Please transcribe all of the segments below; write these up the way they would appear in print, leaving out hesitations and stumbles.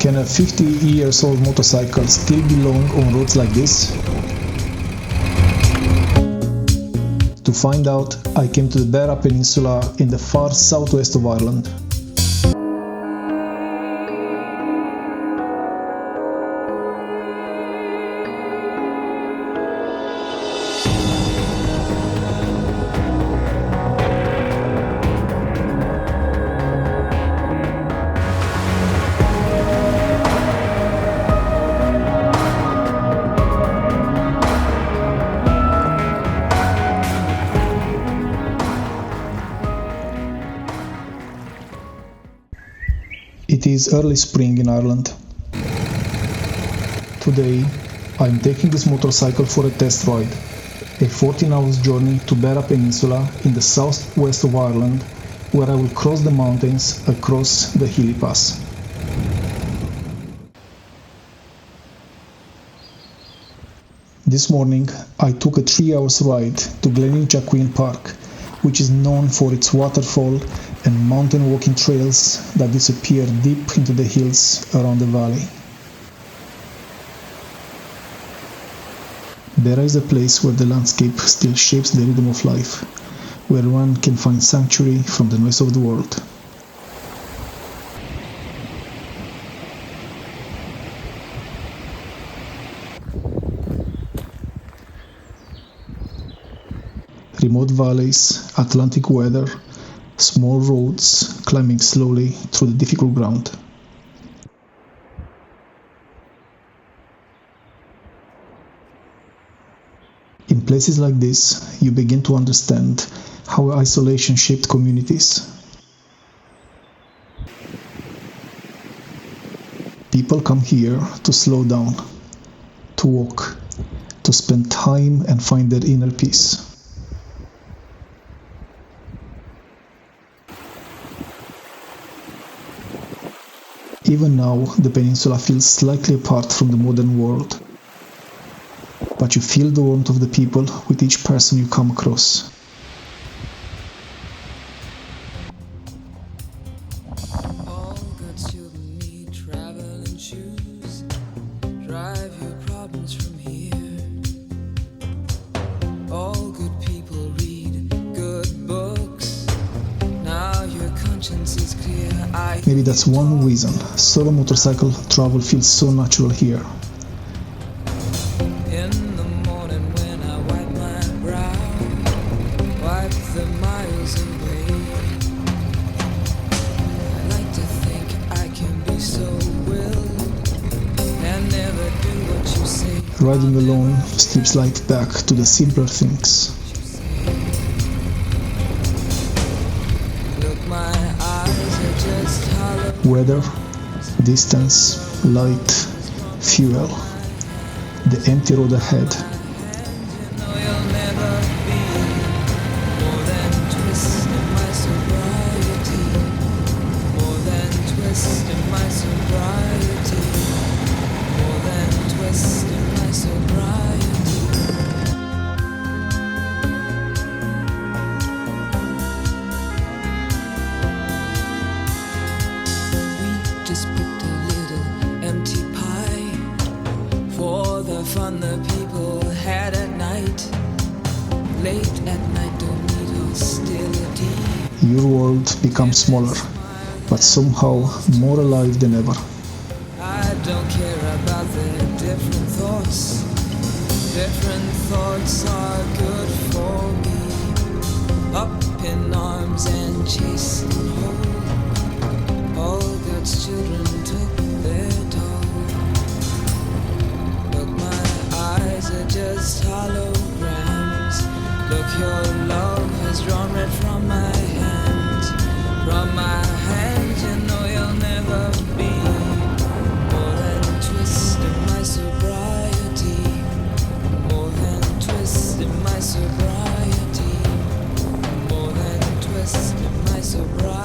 Can a 50 years old motorcycle still belong on roads like this? To find out, I came to the Beara Peninsula in the far southwest of Ireland. It is early spring in Ireland. Today, I am taking this motorcycle for a test ride, a 14-hour journey to Beara Peninsula in the southwest of Ireland, where I will cross the mountains across the Healy Pass. This morning, I took a 3-hour ride to Gleninchaquin Park, which is known for its waterfall and mountain walking trails that disappear deep into the hills around the valley. Beara is a place where the landscape still shapes the rhythm of life, where one can find sanctuary from the noise of the world. Remote valleys, Atlantic weather, small roads climbing slowly through the difficult ground. In places like this, you begin to understand how isolation shaped communities. People come here to slow down, to walk, to spend time and find their inner peace. Even now, the peninsula feels slightly apart from the modern world, but you feel the warmth of the people with each person you come across. All good children need traveling shoes. Drive your problems from here. All good people read good books. Now your conscience is clear. Maybe that's one reason solo motorcycle travel feels so natural here. In the morning when I wipe my brow, wipe the miles away. I like to think I can be so willed and never do what you say. Riding alone strips life back to the simpler things. Look, my eyes are just hollow. Weather, distance, light, fuel, the empty road ahead. You know you'll never be more than twist in my sobriety. More than twist in my sobriety. More than twist in my sobriety. We just picked a little empty pie for the fun the people had at night. Late at night, don't need hostility. Your world becomes smaller, but somehow more alive than ever. I don't care about their different thoughts. Different thoughts are good for me. Up in arms and chasing home. All God's children took their toll. Look, my eyes are just holograms. Look, your love has drawn red from my hand. From my hand, you know you'll never be more than twist in my sobriety. More than twist in my sobriety. More than twist in my sobriety.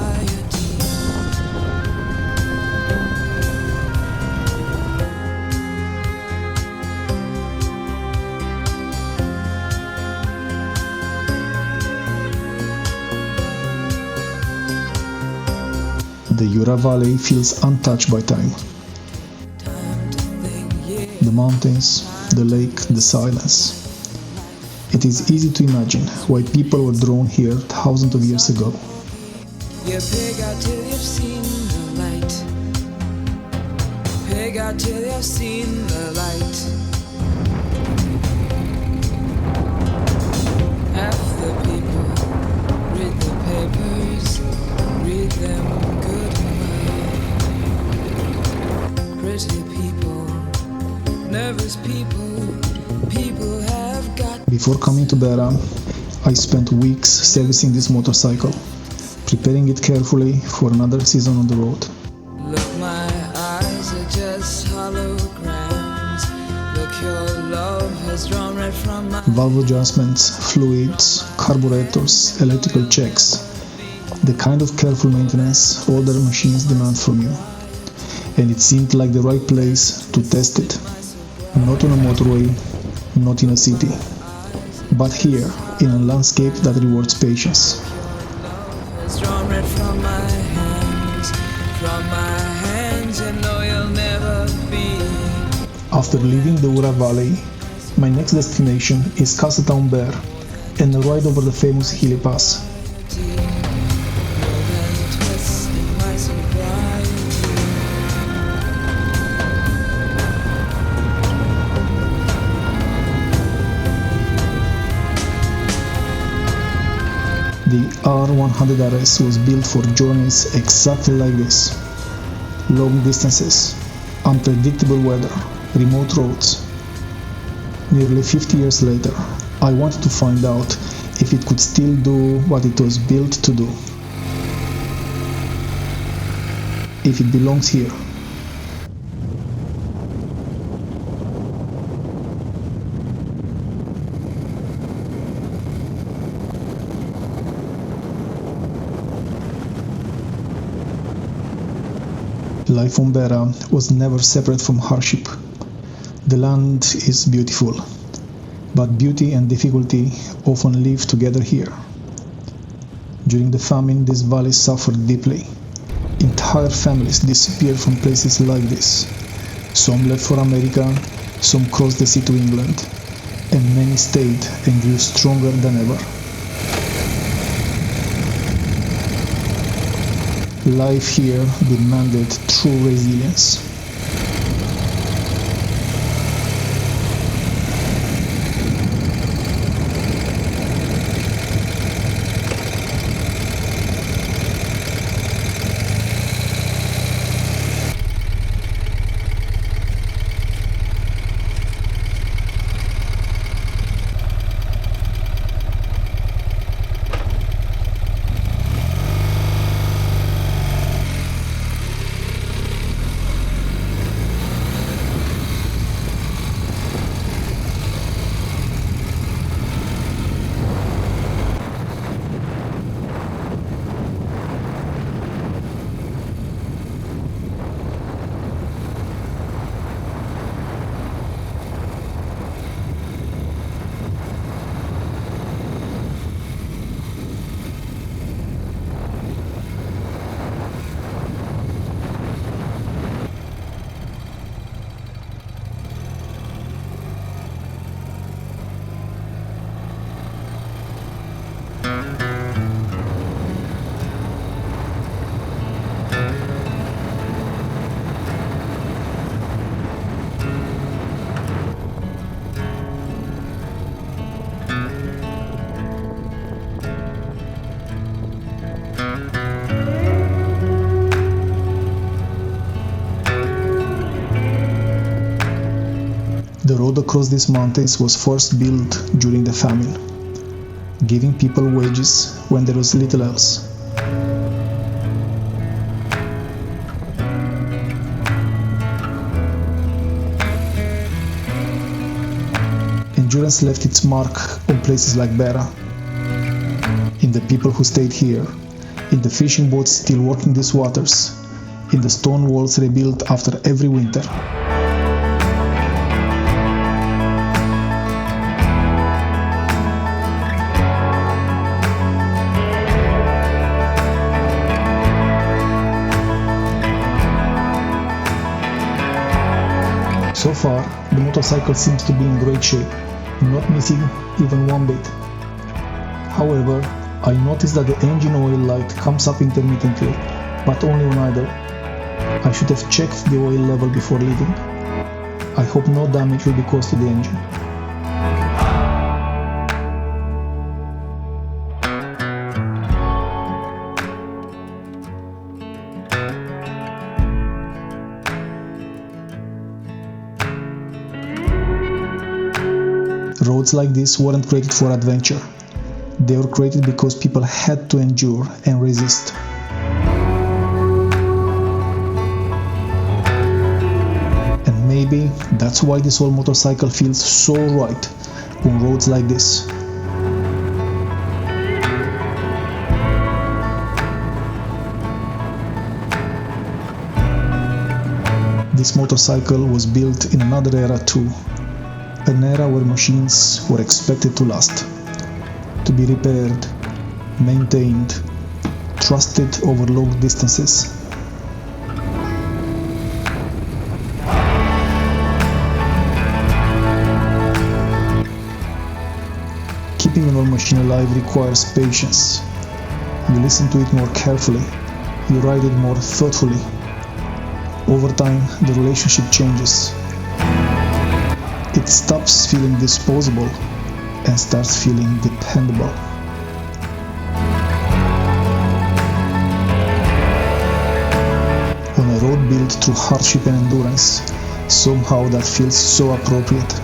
The Uragh Valley feels untouched by time. The mountains, the lake, the silence. It is easy to imagine why people were drawn here thousands of years ago. You pig out till you've seen the light. Pig out till you've seen the light. Half the people read the papers, read them good and well. Pretty people, nervous people, people have got. Before coming to Beara, I spent weeks servicing this motorcycle, preparing it carefully for another season on the road. Look, my eyes are just holograms. Look, your love has drawn red from my. Valve adjustments, fluids, carburetors, electrical checks, the kind of careful maintenance older machines demand from you. And it seemed like the right place to test it. Not on a motorway, not in a city, but here, in a landscape that rewards patience. It's drawn red from my hands, you know you'll never be. After leaving the Uragh Valley, my next destination is Castletownbere and a ride over the famous Healy Pass. The R100RS was built for journeys exactly like this. Long distances, unpredictable weather, remote roads. Nearly 50 years later, I wanted to find out if it could still do what it was built to do. If it belongs here. Life on Beara was never separate from hardship. The land is beautiful, but beauty and difficulty often live together here. During the famine, this valley suffered deeply. Entire families disappeared from places like this. Some left for America, some crossed the sea to England, and many stayed and grew stronger than ever. Life here demanded true resilience. The road across these mountains was first built during the famine, giving people wages when there was little else. Endurance left its mark on places like Beara, in the people who stayed here, in the fishing boats still working these waters, in the stone walls rebuilt after every winter. So far, the motorcycle seems to be in great shape, not missing even one bit. However, I noticed that the engine oil light comes up intermittently, but only on idle. I should have checked the oil level before leaving. I hope no damage will be caused to the engine. Roads like this weren't created for adventure. They were created because people had to endure and resist. And maybe that's why this old motorcycle feels so right on roads like this. This motorcycle was built in another era too. An era where machines were expected to last, to be repaired, maintained, trusted over long distances. Keeping an old machine alive requires patience. You listen to it more carefully, you ride it more thoughtfully. Over time, the relationship changes. It stops feeling disposable and starts feeling dependable. On a road built through hardship and endurance, somehow that feels so appropriate.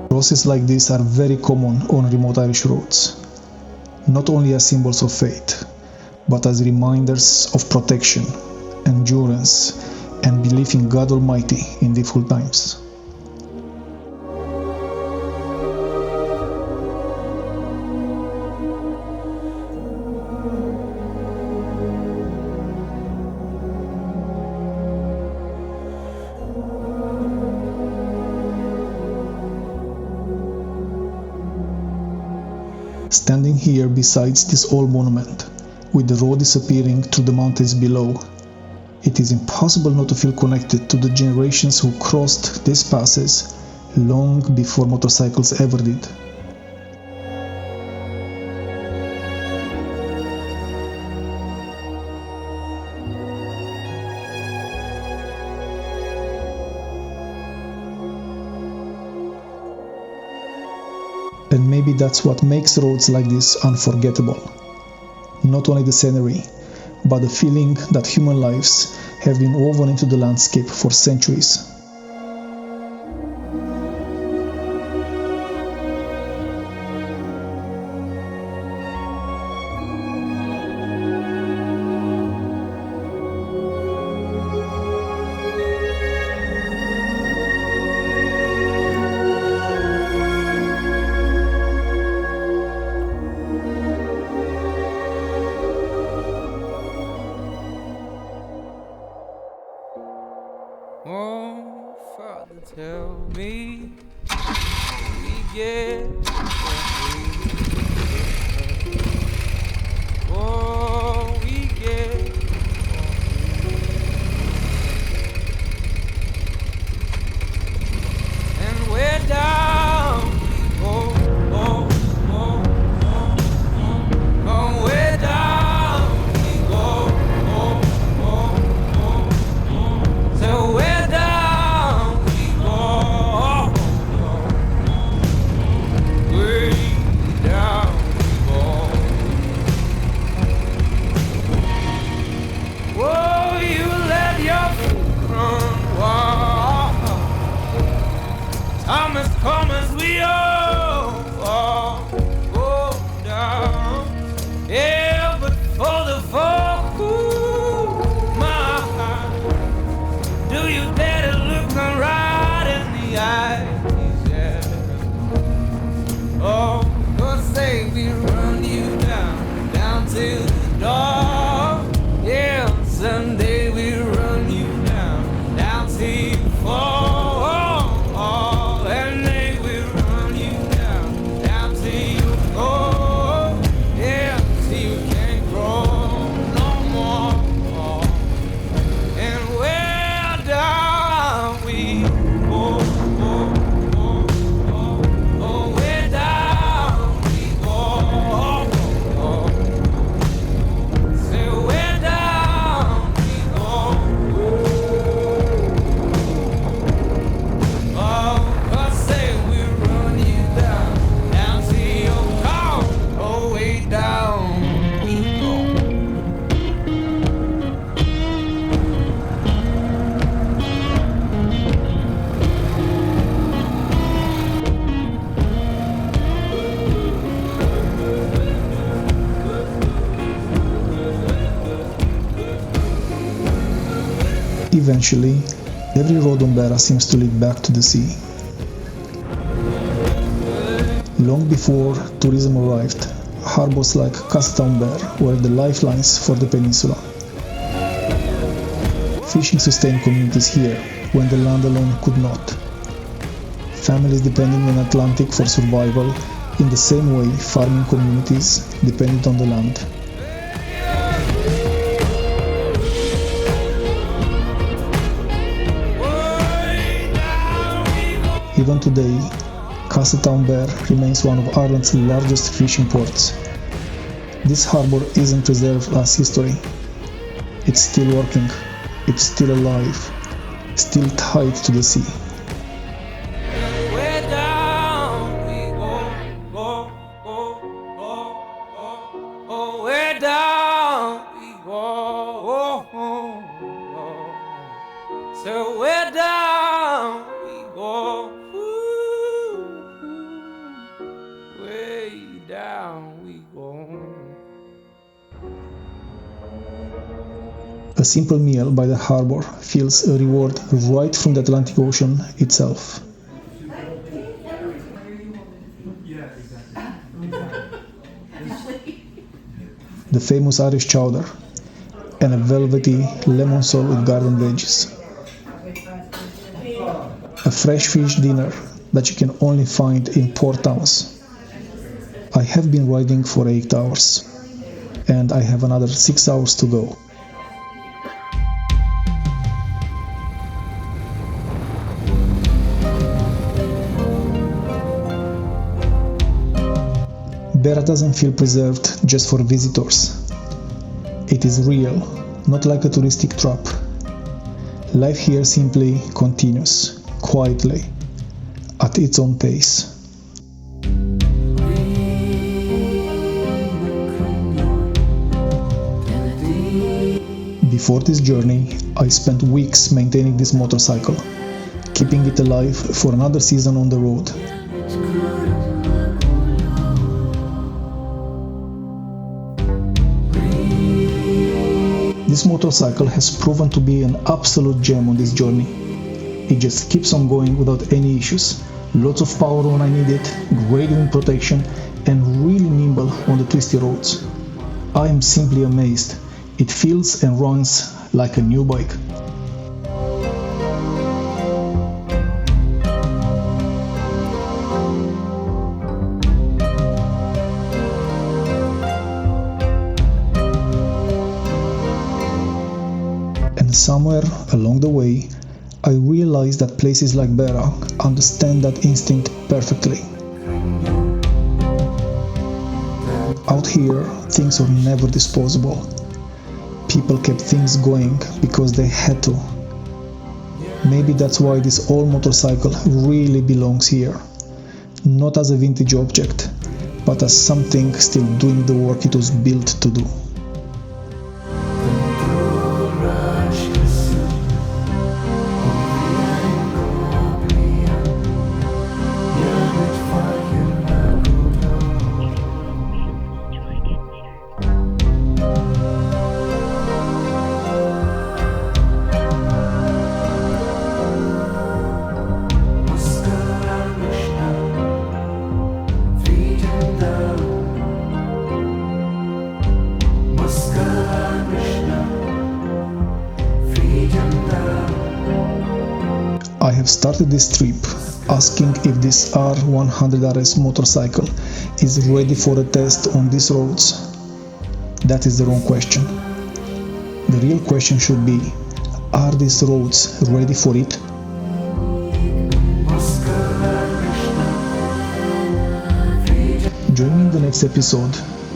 Crosses like this are very common on remote Irish roads, not only as symbols of faith, but as reminders of protection, endurance, and belief in God Almighty in difficult times. Standing here beside this old monument, with the road disappearing through the mountains below, it is impossible not to feel connected to the generations who crossed these passes long before motorcycles ever did. And maybe that's what makes roads like this unforgettable. Not only the scenery, but the feeling that human lives have been woven into the landscape for centuries. Oh, Father, tell me we get oh, we get and we're down oh, oh, oh, oh, oh, oh, we're down we go oh, oh, oh, oh, so we're down we go. We're Eventually, every road on Beara seems to lead back to the sea. Long before tourism arrived, harbours like Castletownbere were the lifelines for the peninsula. Fishing sustained communities here when the land alone could not. Families depending on the Atlantic for survival in the same way farming communities depended on the land. Even today, Castletownbere remains one of Ireland's largest fishing ports. This harbour isn't preserved as history. It's still working, it's still alive, still tied to the sea. A simple meal by the harbour feels a reward right from the Atlantic Ocean itself. The famous Irish chowder and a velvety lemon sole with garden veggies. A fresh fish dinner that you can only find in port towns. I have been riding for 8 hours and I have another 6 hours to go. Beara doesn't feel preserved just for visitors. It is real, not like a touristic trap. Life here simply continues, quietly, at its own pace. Before this journey, I spent weeks maintaining this motorcycle, keeping it alive for another season on the road. This motorcycle has proven to be an absolute gem on this journey. It just keeps on going without any issues. Lots of power when I need it, great wind protection, and really nimble on the twisty roads. I am simply amazed. It feels and runs like a new bike. Somewhere along the way, I realized that places like Beara understand that instinct perfectly. Out here, things were never disposable. People kept things going because they had to. Maybe that's why this old motorcycle really belongs here. Not as a vintage object, but as something still doing the work it was built to do. I have started this trip asking if this R100RS motorcycle is ready for a test on these roads. That is the wrong question. The real question should be, are these roads ready for it? Join me in the next episode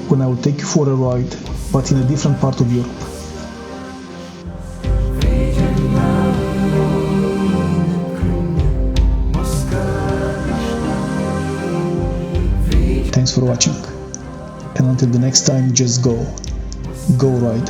when I will take you for a ride, but in a different part of Europe. Thanks for watching, and until the next time, just go ride.